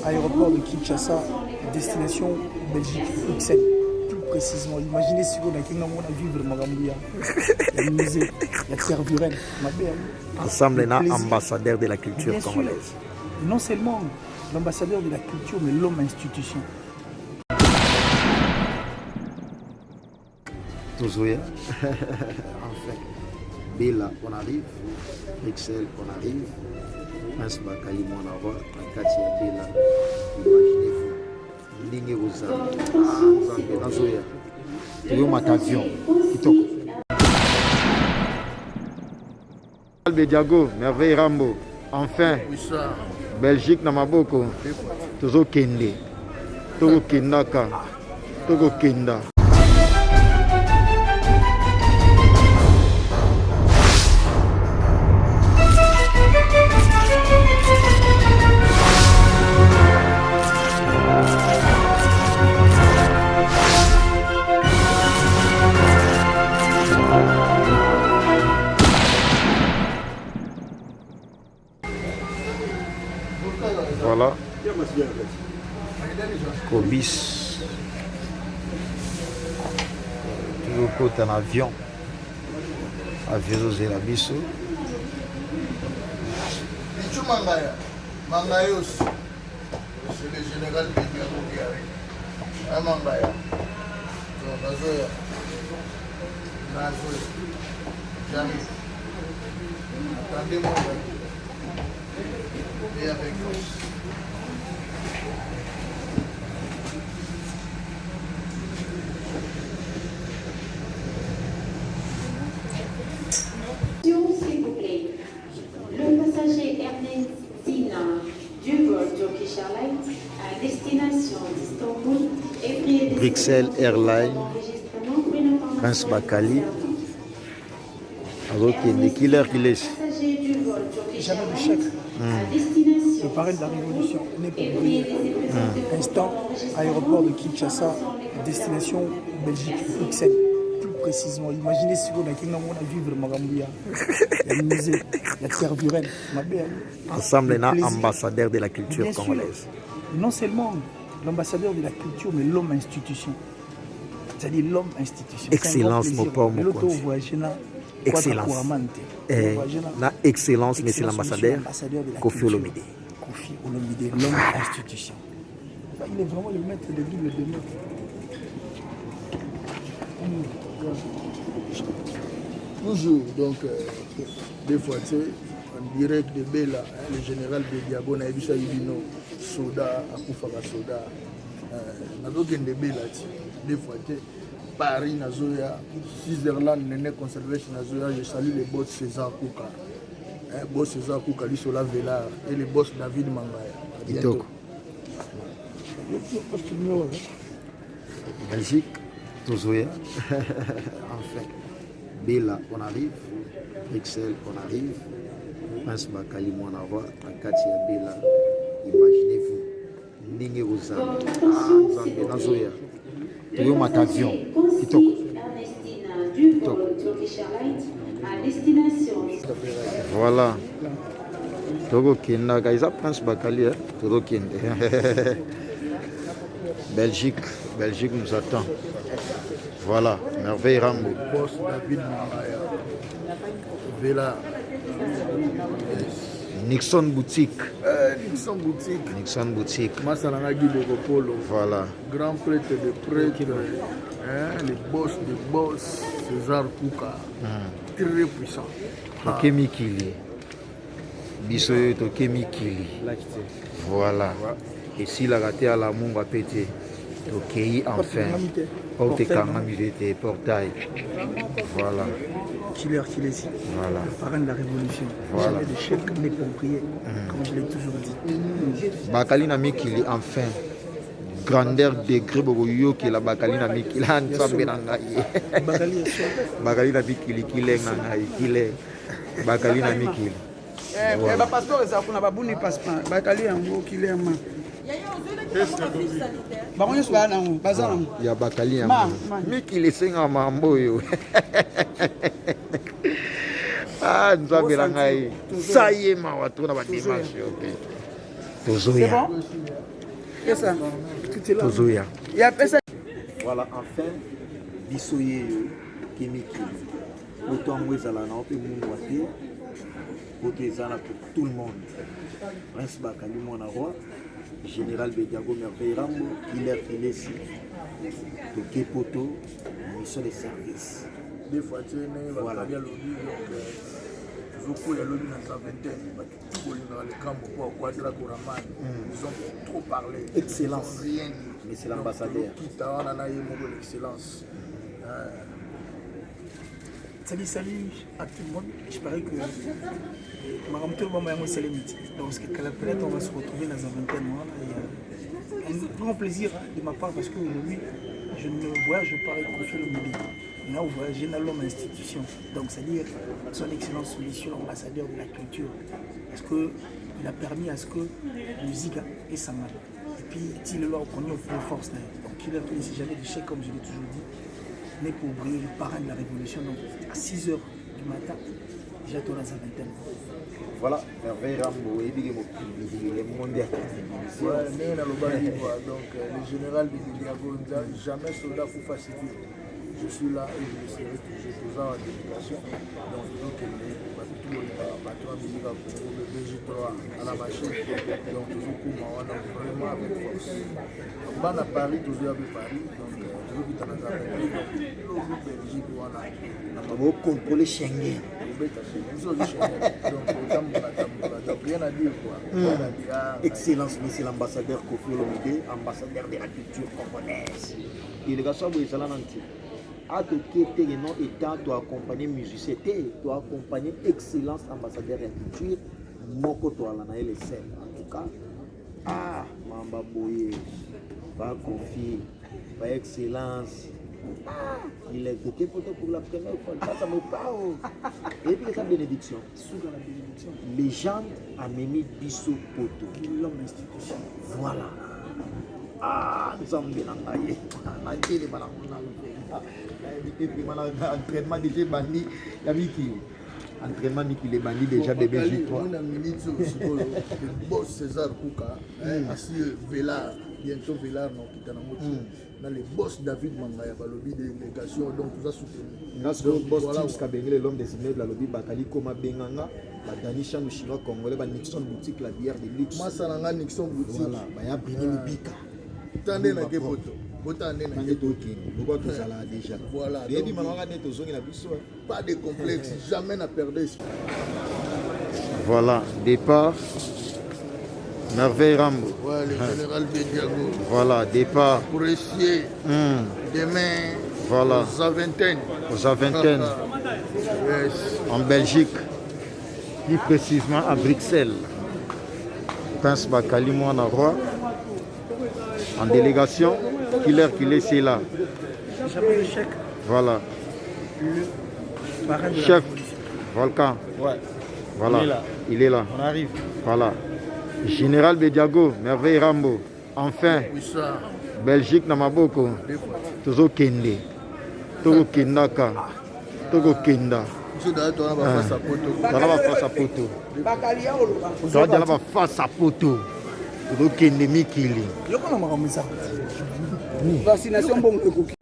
aéroport de Kinshasa, destination Belgique, Bruxelles. Plus précisément, imaginez si on a vivre Magambia, il y a musée, il y a Tervuren, ensemble, ambassadeur de la culture congolaise. Non seulement l'ambassadeur de la culture, mais l'homme institution. Toujours, enfin, Bela, on arrive, Excel, on arrive, Prince Bakali, mon avoir, Katia Bela, imaginez-vous, Ligne Rosa, Nazoya, Toyo Matavion, Kitoko. Diago, merveille Rambo, enfin, Belgique Namaboko, Tozo Kende, Togo Kendaka, Togo Kenda. Voilà. Cobis. Toujours côté en avion. Avion de la Bisso. Mangayos. C'est le général de Diabo qui arrive. Mangaya. Nazoya. Nazoya. J'arrive. Attendez-moi. Et avec force. S'il vous plaît, le passager Ernestina du vol Turkish Airlines à destination d'Istanbul est prié de Bruxelles Airlines, Prince Bakali. Alors, qui l'heure qu'il est? Jamais de chèque. Le parrain de la révolution n'est pas brûlé. Instant, aéroport de Kinshasa, destination Belgique, Bruxelles. Plus précisément, imaginez si on a vivre Magambia, il y a musée, il y a Tervuren. Ensemble, ambassadeur de la culture congolaise. Non seulement l'ambassadeur de la culture, mais l'homme institution. C'est-à-dire l'homme institution. Excellence, mon pauvre, mon excellence. La excellence, monsieur l'ambassadeur, Kofi Olomide. Kofi Olomide, l'homme institution. Il est vraiment le maître de vie, le demain. Toujours, donc, des fois, tu sais, en direct de Bela, le général de Diabo, Naibisa Ibino, Soda, Akufaka Soda, de Bela, des fois, tu sais, Paris, Nazoya, Switzerland, Nene Conservation, Nazoya, je salue les boss César Kouka. Boss César Kouka, Lissola Vélard, et les boss David Mangaya. À bientôt. Belgique, toujours, enfin, Bela, on arrive, Excel, on arrive, Prince Bakali, mon avoir, Katia Bela, imaginez-vous, Ligne Rosa, Nazoya, Toyo Matavion, Kitoko. Voilà. Togo Kenda, ils Prince Bakali, Togo Kenda. Belgique nous attend. Voilà, merveille Rambo. Boss David Mangaya. Vela. Nixon Boutique. Nixon Boutique. Massalanga Guido Polo. Voilà. Grand prêtre de prêtre. Les boss de boss. César Kouka. Très puissant. Tokemi Kili. Bisoyo Tokemi Kili. Voilà. Et si la raté à la mou va péter. Tokei enfin. Porte Kangamilete, portail. Voilà. Killer Kilesi. Voilà. Le parrain de la révolution. Voilà. Jamais de chèque n'est pompier, comme je l'ai toujours dit. Bakali na mikili enfin. Grandeur degré boyo qui la Bakali na mikili ensemble na ngai. Bakali na mikili kile na ngai kile. Bakali na mikili. Ba passeport eza kuna babuni passeport. Bakali yango kile ma. Ya Bakali ya mikili senga mambo yo. Ah, nzambe na ngai. Ça y est ma watu na ba dimanche, OK. Tozoya. Tout est là. Tozoya. Il y a personne. Voilà, enfin, bisoye Kemiki. Autant moi, ça l'a pas mon pour tout le monde. Prince Bakali, mon roi, Général Bediago Merveille Rambo, Killer Kilesi, Toké Poto, mission de service. Des fois, tu es Voilà. il y a lobby, donc toujours il y a lobby dans sa vingtaine. Les camps pour Quadra Kouraman, ils ont trop parlé. Excellence. Ils ont rien dit. Mais c'est l'ambassadeur. On a eu l'excellence. Salut à tout le monde. Je parie que Madame tout le monde m'a c'est les mythes. Donc peut-être on va se retrouver dans un vingtaine mois. Un grand plaisir de ma part parce qu'aujourd'hui je ne voyage pas avec Kofi Olomide. Là où voyager dans l'homme institution. Donc c'est-à-dire son excellence monsieur l'ambassadeur de la culture. Parce qu'il a permis à ce que la musique est sa main. Et puis il est là au connaît au force. Donc il ne laisse jamais d'échec comme je l'ai toujours dit. Mais pour briller le parrain de la révolution, donc à 6h du matin, j'attends dans sa vingtaine. Voilà, Merveille Rambo, et il est mondial. Mais donc le général de Bediago, jamais soldat pour faciliter. Je suis là et je serai toujours en délégation. Donc, tout le patron musique le BG3 à la machine. Donc, toujours pour moi, vraiment avec force. On a Paris, toujours avec Paris. Donc, toujours vite en Azarbaïdjan. Donc, le Belgique, on va contrôler Schengen. Donc, rien à dire quoi. Excellence, monsieur l'ambassadeur Kofi Olomide, ambassadeur de la culture congolaise. Délégation de Zalananti. À te quitter non étant tu accompagner musicien, tu accompagner excellence ambassadeur de la culture, moko to ala na LSM. En tout cas, Mamba Boye, va Kofi, va excellence. Il est coqué pour la première fois. Ça me parle. Et puis sa bénédiction. Sous la bénédiction. Légende a Mimi Bisso Poto. L'homme institution. Voilà. Nous sommes bien engagés. Entraînement déjà bandit. Il y a Miki. Entraînement Miki les bandits déjà bébé J3. On a minute le boss César Kouka, assis Vélar, bientôt Vélar non qui dans dans les boss David Mangaya balobi délégation donc tout ça soutenu. Notre boss Tim Kabengele l'homme désigné de la lobby Bakali Koma Benganga, Dani Chano chinois congolais, Nixon boutique la bière de luxe. Masalanga Nixon boutique. Voilà, Baya Bini Mubika. Tandé na Kepoto. Voilà. Pas de complexe, jamais n'a perdu. Voilà, départ. Merveille Rambo. Ouais, le général Bediago. Voilà, départ. Pour essayer demain voilà. Aux Aventaines. Aux Aventaines. Yes. En Belgique. Plus précisément à Bruxelles. Prince Bakali Mouana Roi. En délégation. Killer c'est là. Jamais l'échec. Voilà. Le parrain de chef Volcan. Ouais. Voilà. Il est là. On arrive. Voilà. Général Bediago, Merveille Rambo. Enfin. Oui, ça. Belgique Namaboko. Tozo Kende. Togo Kendaka. Togo Kenda. Tu dois avoir face à Poto. Tu dois avoir face à Poto. Tu dois avoir face à Poto. Togo Kende Mikili. Yo kana makamisa. Vaccination bon le cookie.